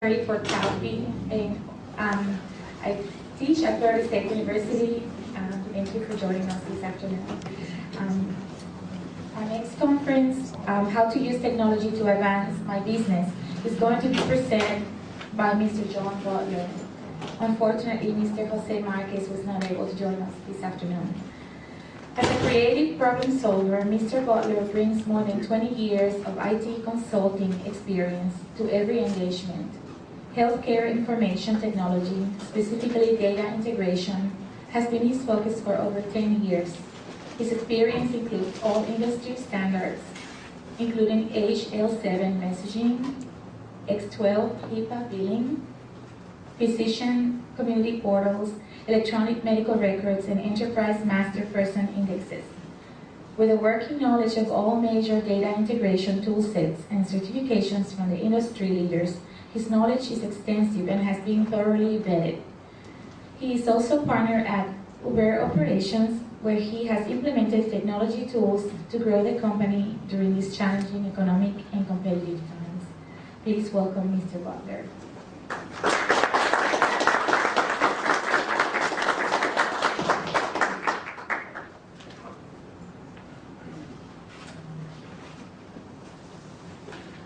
For THLPE, and I teach at Florida State University. Thank you for joining us this afternoon. Our next conference, How to Use Technology to Advance My Business, is going to be presented by Mr. John Butler. Unfortunately, Mr. Jose Marquez was not able to join us this afternoon. As a creative problem solver, Mr. Butler brings more than 20 years of IT consulting experience to every engagement. Healthcare information technology, specifically data integration, has been his focus for over 10 years. His experience includes all industry standards, including THLPE messaging, X12 billing, physician community portals, electronic medical records, and enterprise master person indexes. With a working knowledge of all major data integration tool sets and certifications from the industry leaders, his knowledge is extensive and has been thoroughly vetted. He is also partner at Uber Operations, where he has implemented technology tools to grow the company during these challenging economic and competitive times. Please welcome Mr. Butler.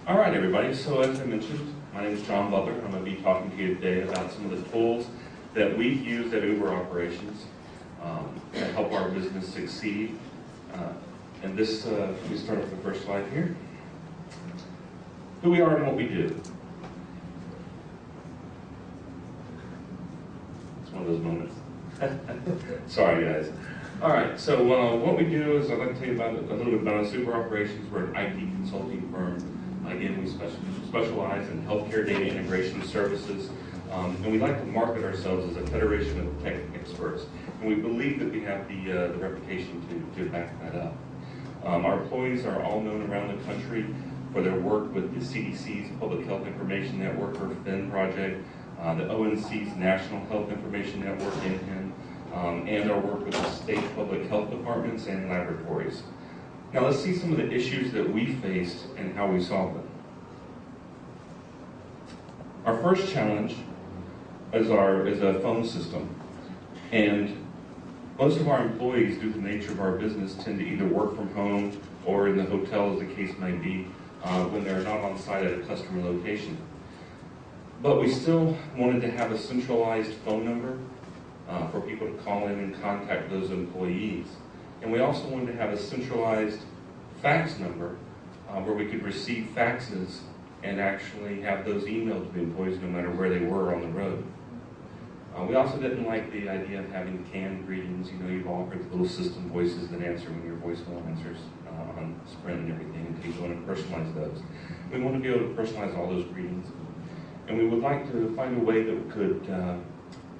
All right, everybody. So as I mentioned, my name is John Butler. I'm going to be talking to you today about some of the tools that we've used at Uber Operations to help our business succeed. And this, let me start with the first slide here. Who we are and what we do. It's one of those moments. Sorry, guys. All right, so what we do is I'd like to tell you about a little bit about us. Uber Operations. We're an IT consulting firm. Again, we specialize in healthcare data integration services, and we like to market ourselves as a federation of tech experts. And we believe that we have the reputation to back that up. Our employees are all known around the country for their work with the CDC's Public Health Information Network, or FIN project, the ONC's National Health Information Network, NHIN, and our work with the state public health departments and laboratories. Now let's see some of the issues that we faced and how we solved them. Our first challenge is a phone system. And most of our employees, due to the nature of our business, tend to either work from home or in the hotel, as the case may be, when they're not on site at a customer location. But we still wanted to have a centralized phone number for people to call in and contact those employees. And we also wanted to have a centralized fax number where we could receive faxes and actually have those emailed to the employees no matter where they were on the road. We also didn't like the idea of having canned greetings. You know, you've all heard the little system voices that answer when your voicemail answers on Sprint and everything, until you go in and personalize those. We want to be able to personalize all those greetings. And we would like to find a way that we could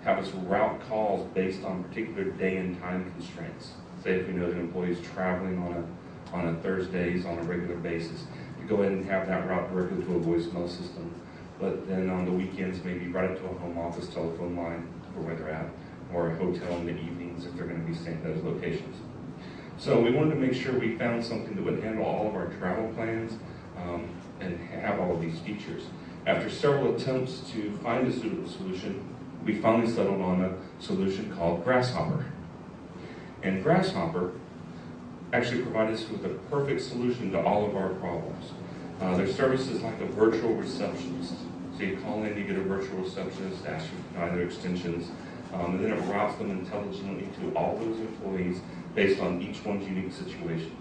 have us route calls based on particular day and time constraints. Say if we know that an employee is traveling on a Thursdays on a regular basis, to go ahead and have that route directly to a voicemail system. But then on the weekends, maybe right up to a home office telephone line for where they're at, or a hotel in the evenings if they're going to be staying at those locations. So we wanted to make sure we found something that would handle all of our travel plans and have all of these features. After several attempts to find a suitable solution, we finally settled on a solution called Grasshopper. And Grasshopper actually provided us with a perfect solution to all of our problems. Their service is like a virtual receptionist. So you call in, you get a virtual receptionist, ask you for either extensions, and then it routes them intelligently to all those employees based on each one's unique situation.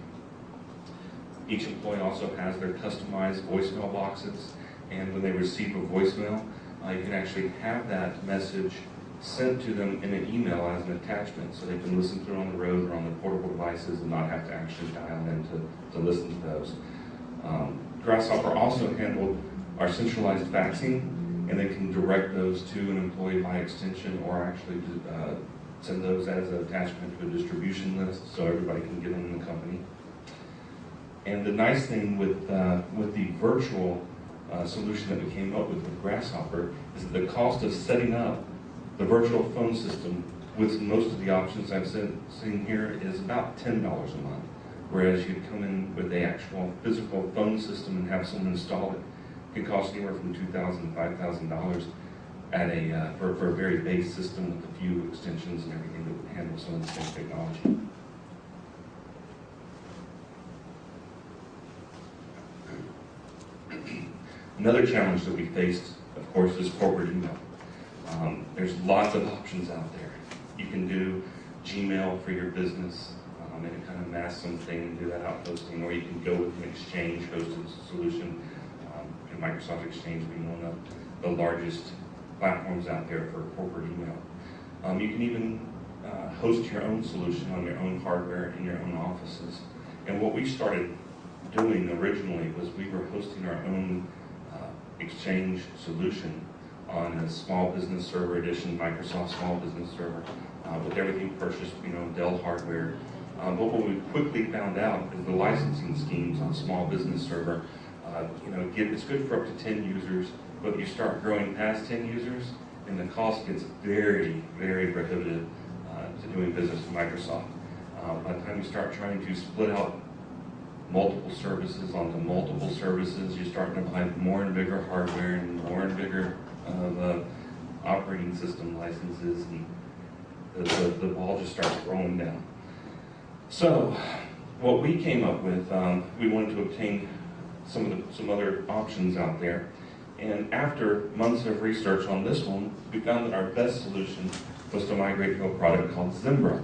Each employee also has their customized voicemail boxes, and when they receive a voicemail, you can actually have that message sent to them in an email as an attachment, so they can listen to it on the road or on the portable devices and not have to actually dial in to listen to those. Grasshopper also handled our centralized faxing, and they can direct those to an employee by extension, or actually send those as an attachment to a distribution list so everybody can get them in the company. And the nice thing with the virtual solution that we came up with Grasshopper is that the cost of setting up the virtual phone system with most of the options I've seen here is about $10 a month. Whereas you'd come in with the actual physical phone system and have someone install it, can cost anywhere from $2,000 to $5,000 at for a very base system with a few extensions and everything that would handle some of the same technology. Another challenge that we faced, of course, is corporate email. There's lots of options out there. You can do Gmail for your business, and it kind of masks something and do that outposting, or you can go with an Exchange hosted solution, and Microsoft Exchange being one of the largest platforms out there for corporate email. You can even host your own solution on your own hardware in your own offices. And what we started doing originally was we were hosting our own Exchange solution on a small business server edition, Microsoft small business server, with everything purchased, Dell hardware. But what we quickly found out is the licensing schemes on small business server, it's good for up to 10 users, but you start growing past 10 users, and the cost gets very, very prohibitive to doing business with Microsoft. By the time you start trying to split out multiple services onto multiple services, you're starting to buy more and bigger hardware and more and bigger operating system licenses, and the ball just starts rolling down. So what we came up with, we wanted to obtain some other options out there. And after months of research on this one, we found that our best solution was to migrate to a product called Zimbra.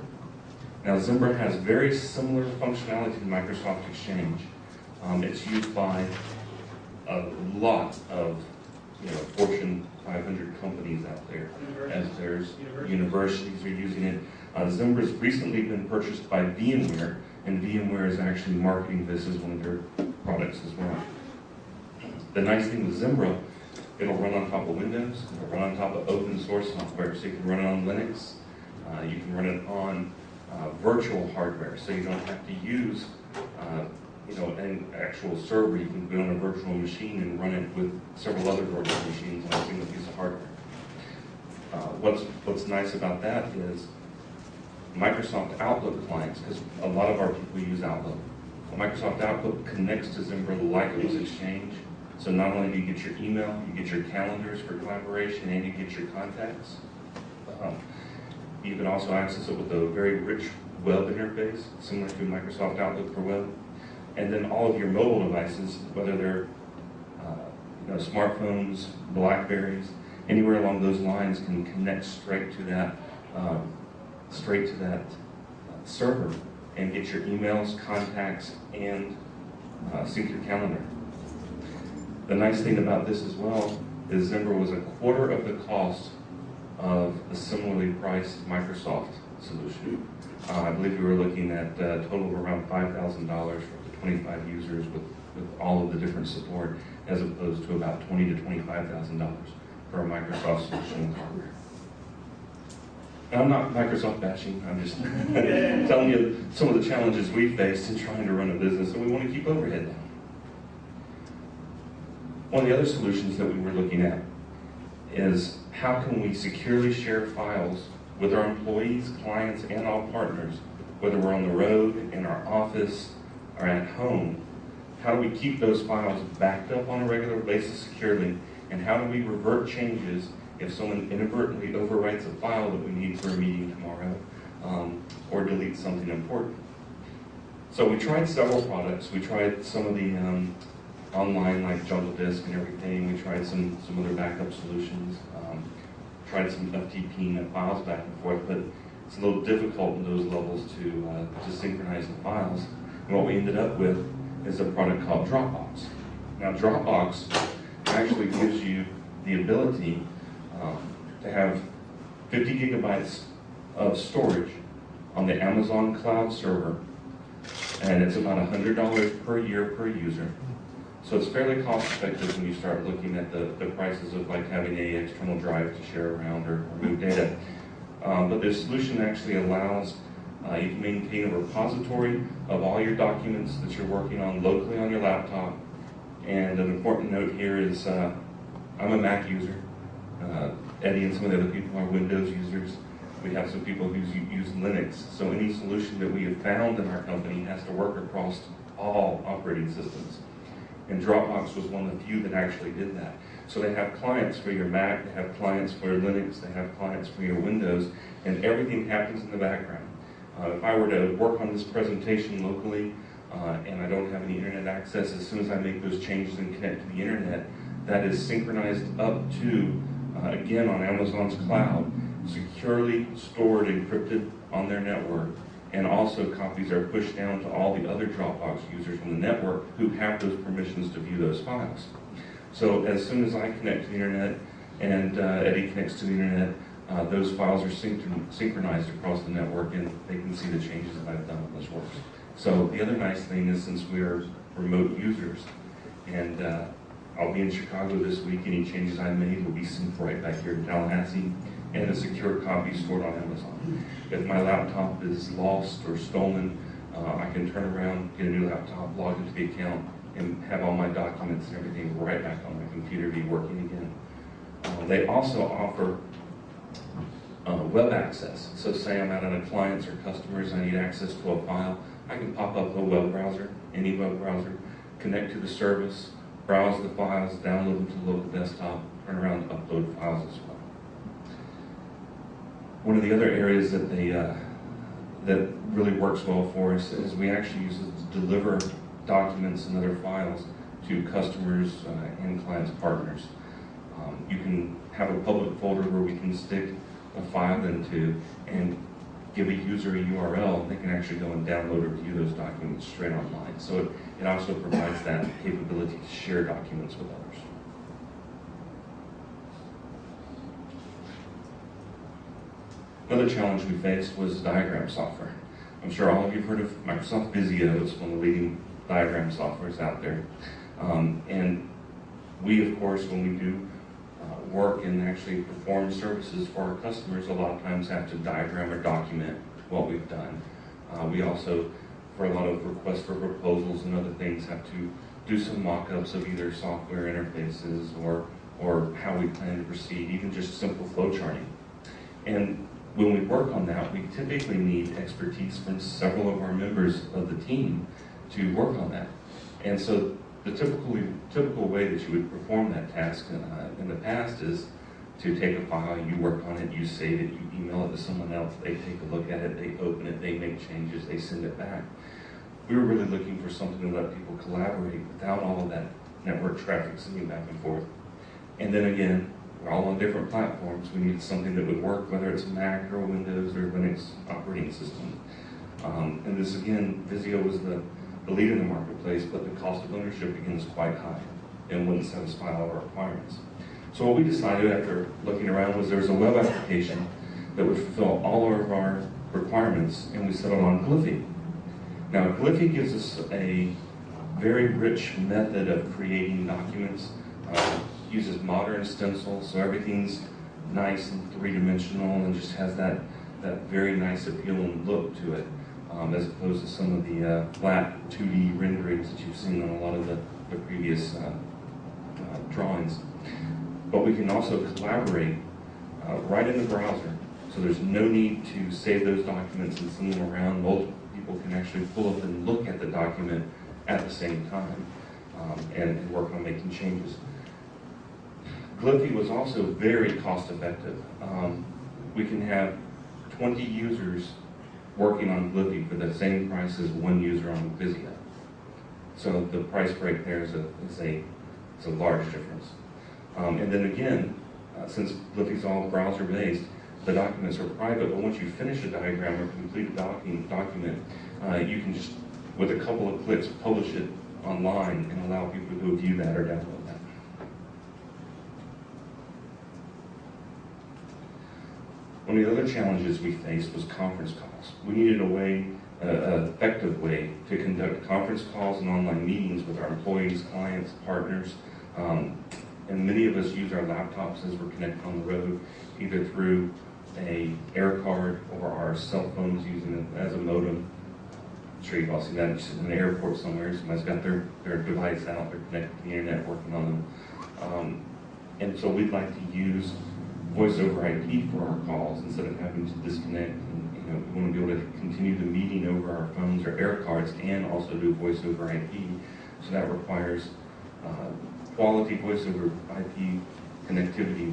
Now, Zimbra has very similar functionality to Microsoft Exchange. It's used by a lot of Fortune 500 companies out there, as there's universities are using it. Zimbra's recently been purchased by VMware, and VMware is actually marketing this as one of their products as well. The nice thing with Zimbra, it'll run on top of Windows, it'll run on top of open source software, so you can run it on Linux, you can run it on virtual hardware, so you don't have to use an actual server. You can put on a virtual machine and run it with several other virtual machines on a single piece of hardware. What's nice about that is Microsoft Outlook clients, because a lot of our people use Outlook. Microsoft Outlook connects to Zimbra like it was Exchange. So not only do you get your email, you get your calendars for collaboration, and you get your contacts. You can also access it with a very rich web interface, similar to Microsoft Outlook for web. And then all of your mobile devices, whether they're smartphones, Blackberries, anywhere along those lines, can connect straight to that server and get your emails, contacts, and sync your calendar. The nice thing about this as well is Zimbra was a quarter of the cost of the similarly priced Microsoft solution. I believe we were looking at a total of around $5,000 for up to 25 users with all of the different support, as opposed to about $20,000 to $25,000 for a Microsoft solution with hardware. And I'm not Microsoft bashing, I'm just telling you some of the challenges we faced in trying to run a business, and we want to keep overhead down. One of the other solutions that we were looking at is how can we securely share files with our employees, clients, and all partners, whether we're on the road, in our office, or at home. How do we keep those files backed up on a regular basis securely, and how do we revert changes if someone inadvertently overwrites a file that we need for a meeting tomorrow, or deletes something important? So we tried several products. We tried some of the online, like Jungle Disk and everything. We tried some other backup solutions. Tried some FTP files back and forth, but it's a little difficult in those levels to synchronize the files. And what we ended up with is a product called Dropbox. Now, Dropbox actually gives you the ability to have 50 gigabytes of storage on the Amazon cloud server, and it's about $100 per year per user. So it's fairly cost effective when you start looking at the prices of like having an external drive to share around or move data. But this solution actually allows you to maintain a repository of all your documents that you're working on locally on your laptop. And an important note here is I'm a Mac user. Eddie and some of the other people are Windows users. We have some people who use Linux. So any solution that we have found in our company has to work across all operating systems. And Dropbox was one of the few that actually did that. So they have clients for your Mac, they have clients for Linux, they have clients for your Windows, and everything happens in the background. If I were to work on this presentation locally and I don't have any internet access, as soon as I make those changes and connect to the internet, that is synchronized up to, again, on Amazon's cloud, securely stored, encrypted on their network, and also copies are pushed down to all the other Dropbox users from the network who have those permissions to view those files. So as soon as I connect to the internet and Eddie connects to the internet, those files are synchronized across the network, and they can see the changes that I've done on this works. So the other nice thing is, since we are remote users, and I'll be in Chicago this week, any changes I made will be synced right back here in Tallahassee, and a secure copy stored on Amazon. If my laptop is lost or stolen, I can turn around, get a new laptop, log into the account, and have all my documents and everything right back on my computer, be working again. They also offer web access. So say I'm out on a client's or customers, I need access to a file, I can pop up a web browser, any web browser, connect to the service, browse the files, download them to the local desktop, turn around and upload files as well. One of the other areas that that really works well for us is we actually use it to deliver documents and other files to customers and clients' partners. You can have a public folder where we can stick a file into and give a user a URL, and they can actually go and download or view those documents straight online. So it also provides that capability to share documents with others. Another challenge we faced was diagram software. I'm sure all of you have heard of Microsoft Visio. It's one of the leading diagram softwares out there. And we, of course, when we do work and actually perform services for our customers, a lot of times have to diagram or document what we've done. We also, for a lot of requests for proposals and other things, have to do some mock-ups of either software interfaces or how we plan to proceed, even just simple flow charting. And when we work on that, we typically need expertise from several of our members of the team to work on that. And so the typical way that you would perform that task in the past is to take a file, you work on it, you save it, you email it to someone else, they take a look at it, they open it, they make changes, they send it back. We were really looking for something to let people collaborate without all of that network traffic sending back and forth. And then again, we're all on different platforms. We needed something that would work, whether it's Mac or Windows or Linux operating system. And this, again, Visio was the leader in the marketplace, but the cost of ownership, again, is quite high and wouldn't satisfy all our requirements. So what we decided after looking around was there was a web application that would fulfill all of our requirements, and we settled on Glyphy. Now, Glyphy gives us a very rich method of creating documents. Uses modern stencils, so everything's nice and three-dimensional and just has that very nice appealing look to it, as opposed to some of the flat 2D renderings that you've seen on a lot of the previous drawings. But we can also collaborate right in the browser, so there's no need to save those documents and send them around. Multiple people can actually pull up and look at the document at the same time and work on making changes. Glyphy was also very cost effective. We can have 20 users working on Glyphy for the same price as one user on Visio. So the price break there is a large difference. And then again, since Glyphy's all browser based, the documents are private, but once you finish a diagram or complete a document, you can just, with a couple of clicks, publish it online and allow people to go view that or download that. One of the other challenges we faced was conference calls. We needed a way, an effective way to conduct conference calls and online meetings with our employees, clients, partners, and many of us use our laptops as we're connected on the road, either through a air card or our cell phones using it as a modem. I'm sure you've all seen that just in an airport somewhere. Somebody's got their device out, they're connected to the internet, working on them. And so we'd like to use voice over IP for our calls instead of having to disconnect. And, we want to be able to continue the meeting over our phones or air cards and also do voice over IP. So that requires quality voice over IP connectivity